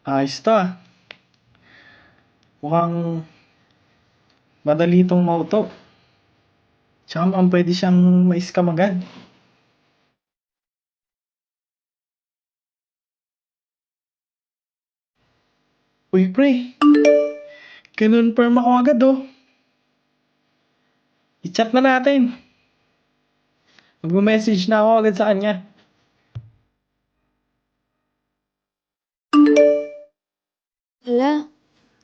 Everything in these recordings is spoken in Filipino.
Ayos 'to, ah. Mukhang madali 'tong mauto. Tsaka mukhang puwede siyang ma-scam agad. Uy, pre, kinonfirm ako agad, oh. I-chat na natin. Magme-message na ako agad sa kanya. Hala,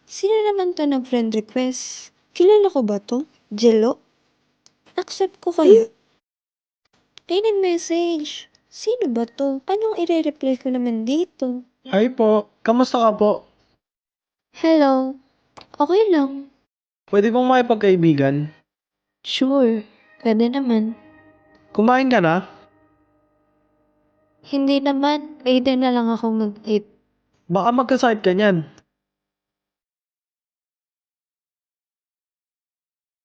sino naman 'to nag-friend request? Kilala ko ba 'to? Jello? Accept ko kaya? Ay, nag-message. Sino ba 'to? Anong ire-reply ko naman dito? Hi po, kamusta ka po? Hello, okay lang. Puwede bang makipagkaibigan? Sure, pwede naman. Kumain ka na? Hindi naman, later na lang ako mag-eat. Baka magkasakit ka niyan.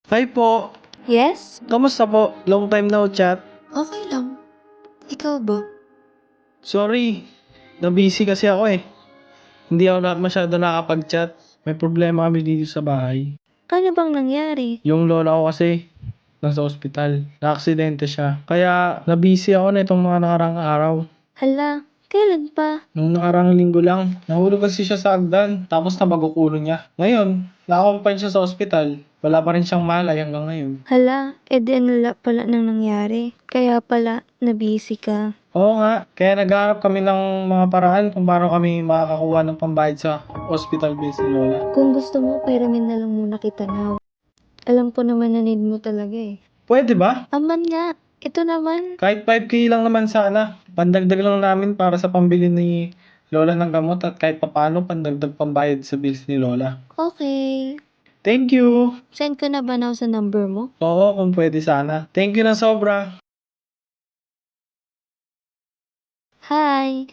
Hi po, Yes? kamusta po? Long time no chat. Okay lang. Ikaw ba? Sorry, na-busy kasi ako, eh. Hindi ako masyado nakakapag-chat. May problema kami dito sa bahay. Ano bang nangyari? Yung lola ko kasi nasa ospital. Naaksidente siya. Kaya na-busy ako nitong mga nakaraang araw. Hala, kailan pa? Nung nakaraang linggo lang, nahulog kasi siya sa hagdan. Tapos nabago niya. Ngayon, nakakumpay siya sa ospital. Wala pa rin siyang malay hanggang ngayon. Hala, edi ano pala nang nangyari. Kaya pala, na-busy ka. Oo nga, kaya naghahanap kami ng mga paraan kung paano kami makakakuha ng pambayad sa hospital bills ni Lola. Kung gusto mo, pairamin na lang muna kita na. Alam ko naman na need mo talaga eh. Pwede ba? Aman nga, ito naman. Kahit 5K lang naman sana. Pandagdag lang namin para sa pambili ni Lola ng gamot at kahit papano pandagdag pambayad sa bills ni Lola. Okay. Thank you! Send ko na ba now sa number mo? Oo, kung pwede sana. Thank you ng sobra. Hi!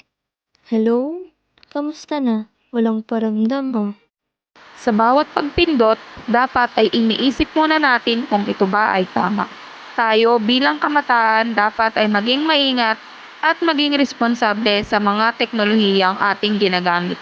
Hello? Kamusta na? Walang paramdam ha? Sa bawat pagpindot, dapat ay iniisip muna natin kung ito ba ay tama. Tayo bilang kabataan dapat ay maging maingat at maging responsable sa mga teknolohiyang ating ginagamit.